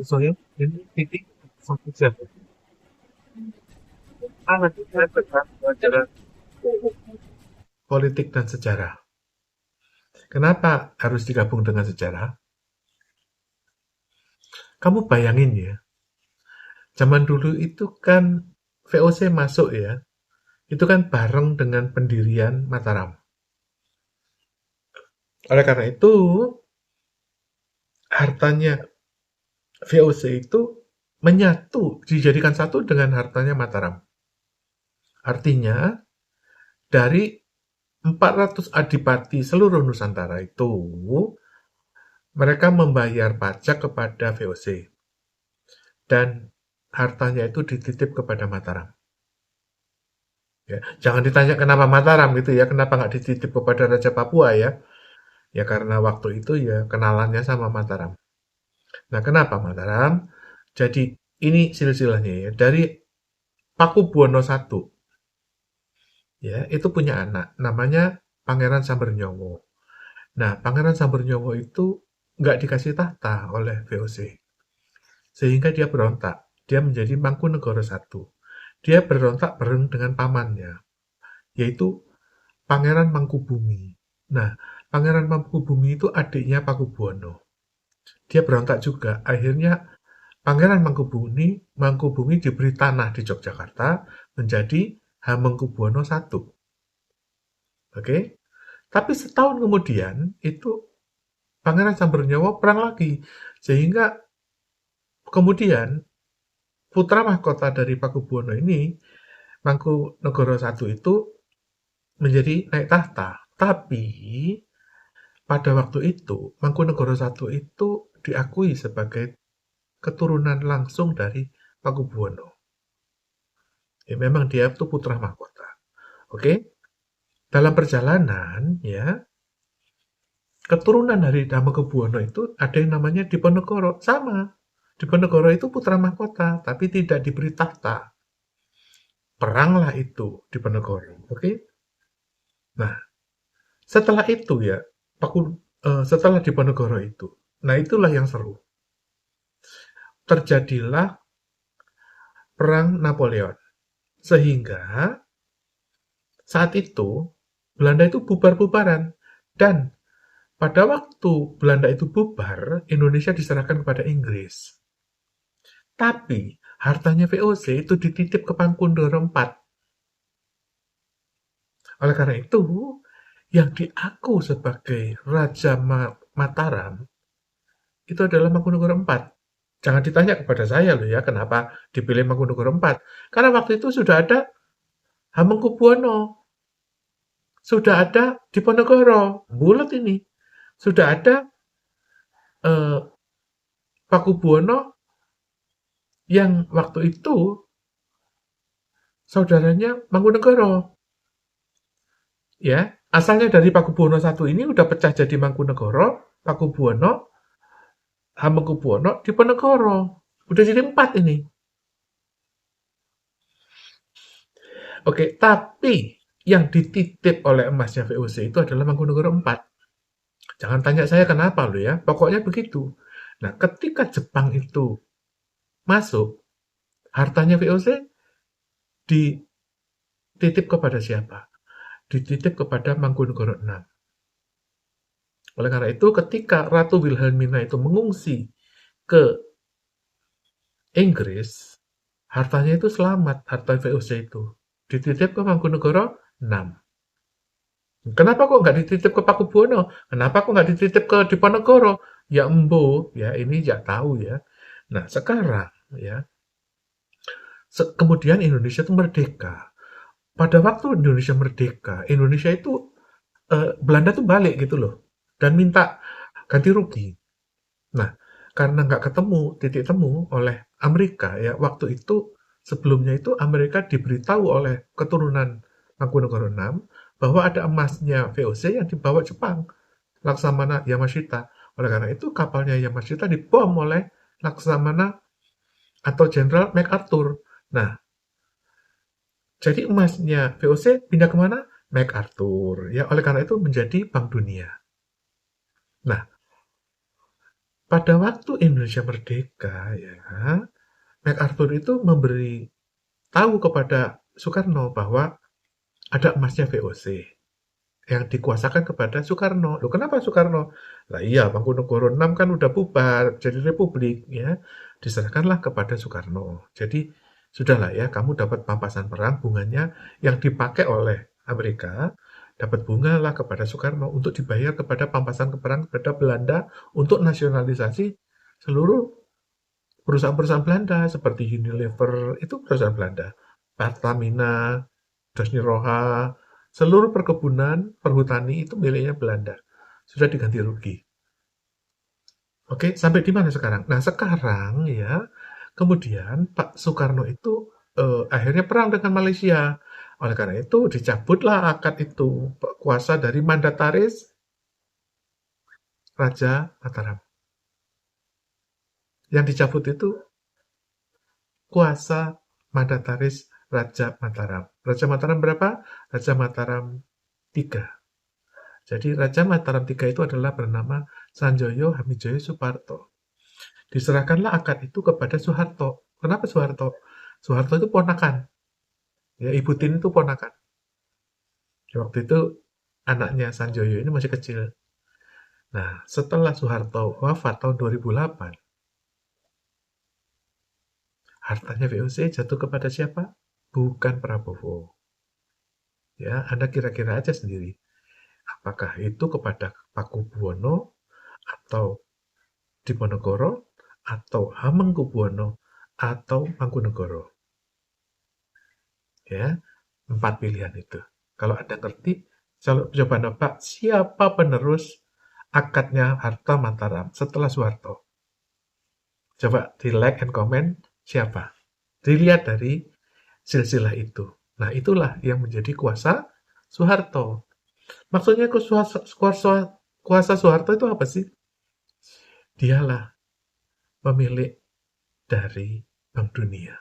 Saya ini titik satu jam. Nanti saya pelajaran politik dan sejarah. Kenapa harus digabung dengan sejarah? Kamu bayangin ya, zaman dulu itu kan VOC masuk ya, itu kan bareng dengan pendirian Mataram. Oleh karena itu, hartanya VOC itu menyatu, dijadikan satu dengan hartanya Mataram. Artinya, dari 400 adipati seluruh Nusantara itu, mereka membayar pajak kepada VOC. Dan hartanya itu dititip kepada Mataram. Ya, jangan ditanya kenapa Mataram gitu ya, kenapa nggak dititip kepada Raja Papua ya? Ya karena waktu itu ya kenalannya sama Mataram. Nah, kenapa Mataram? Jadi ini silsilahnya ya. Dari Pakubuwono I, ya itu punya anak, namanya Pangeran Sambernyowo. Nah, Pangeran Sambernyowo itu nggak dikasih tahta oleh VOC, sehingga dia berontak. Dia menjadi Mangkunegoro I. Dia berontak bareng dengan pamannya, yaitu Pangeran Mangkubumi. Nah, Pangeran Mangkubumi itu adiknya Pakubuwono. Dia berontak juga. Akhirnya Pangeran Mangkubumi diberi tanah di Yogyakarta menjadi Hamengkubuwono I. Oke? Tapi setahun kemudian itu Pangeran Sambernyowo perang lagi. Sehingga kemudian putra mahkota dari Pakubuwono ini, Mangkunegoro I itu menjadi naik tahta. Tapi pada waktu itu, Mangkunegoro I itu diakui sebagai keturunan langsung dari Pakubuwono. Ya, memang dia itu putra mahkota. Oke, dalam perjalanan ya keturunan dari Hamengkubuwono itu ada yang namanya Diponegoro, sama. Diponegoro itu putra mahkota, tapi tidak diberi tahta. Peranglah itu Diponegoro. Oke, nah setelah itu ya setelah Diponegoro itu, nah itulah yang seru. Terjadilah perang Napoleon, sehingga saat itu Belanda itu bubar-bubaran, dan pada waktu Belanda itu bubar, Indonesia diserahkan kepada Inggris. Tapi hartanya VOC itu dititip ke Mangkunegoro IV. Oleh karena itu, yang diaku sebagai Raja Mataram itu adalah Mangkunegoro IV. Jangan ditanya kepada saya loh ya, kenapa dipilih Mangkunegoro IV. Karena waktu itu sudah ada Hamengkubuwono, sudah ada Diponegoro, bulat ini. Sudah ada eh, Pakubuwono yang waktu itu saudaranya Mangkunegoro. Ya, asalnya dari Pakubuwono I ini udah pecah jadi Mangkunegoro, Pakubuwono, Hamengkubuwono, Diponegoro. Udah jadi 4 ini. Oke, tapi yang dititip oleh emasnya VOC itu adalah Mangkunegoro IV. Jangan tanya saya kenapa loh ya, pokoknya begitu. Nah, ketika Jepang itu masuk, hartanya VOC dititip kepada siapa? Dititip kepada Mangkunegoro VI. Oleh karena itu, ketika Ratu Wilhelmina itu mengungsi ke Inggris, hartanya itu selamat, harta VOC itu. Dititip ke Mangkunegoro VI. Kenapa kok nggak dititip ke Pakubuwono? Kenapa kok nggak dititip ke Diponegoro? Ya embo, ya ini ya tahu ya. Nah sekarang ya, kemudian Indonesia itu merdeka. Pada waktu Indonesia merdeka, Indonesia itu Belanda tuh balik gitu loh, dan minta ganti rugi. Nah, karena nggak ketemu titik temu oleh Amerika ya, waktu itu sebelumnya itu Amerika diberitahu oleh keturunan Mangkunegoro VI bahwa ada emasnya VOC yang dibawa Jepang, Laksamana Yamashita. Oleh karena itu kapalnya Yamashita dibom oleh Laksamana atau Jenderal MacArthur. Nah, jadi emasnya VOC pindah kemana? MacArthur. Ya, oleh karena itu menjadi Bank Dunia. Nah, pada waktu Indonesia merdeka, ya, MacArthur itu memberi tahu kepada Soekarno bahwa ada emasnya VOC yang dikuasakan kepada Soekarno. Loh, kenapa Soekarno? Lah iya, Mangkunegoro 6 kan udah bubar, jadi republik, ya. Diserahkanlah kepada Soekarno. Jadi, sudahlah ya, kamu dapat pampasan perang, bunganya yang dipakai oleh Amerika, dapat bunga lah kepada Soekarno untuk dibayar kepada pampasan perang kepada Belanda untuk nasionalisasi seluruh perusahaan-perusahaan Belanda seperti Unilever, itu perusahaan Belanda. Pertamina, Dosniroha, seluruh perkebunan, perhutani itu miliknya Belanda. Sudah diganti rugi. Oke, sampai di mana sekarang? Nah, sekarang ya, kemudian Pak Soekarno itu akhirnya perang dengan Malaysia. Oleh karena itu, dicabutlah akad itu, kuasa dari mandataris Raja Mataram. Yang dicabut itu kuasa mandataris Raja Mataram. Raja Mataram berapa? Raja Mataram 3. Jadi Raja Mataram 3 itu adalah bernama Sanjoyo Hamijoyo Suparto. Diserahkanlah akad itu kepada Soeharto. Kenapa Soeharto? Soeharto itu ponakan. Ya, Ibu Tin itu ponakan. Waktu itu anaknya Sanjoyo ini masih kecil. Nah, setelah Soeharto wafat tahun 2008, hartanya VOC jatuh kepada siapa? Bukan Prabowo. Ya, Anda kira-kira aja sendiri. Apakah itu kepada Pakubuwono atau Diponegoro atau Hamengkubuwono atau Mangkunegoro? Ya, 4 pilihan itu. Kalau Anda ngerti, coba nebak siapa penerus akadnya Harta Mataram setelah Soeharto. Coba di like and comment siapa. Dilihat dari silsilah itu. Nah, itulah yang menjadi kuasa Soeharto. Maksudnya kuasa Soeharto itu apa sih? Dialah pemilik dari Bank Dunia.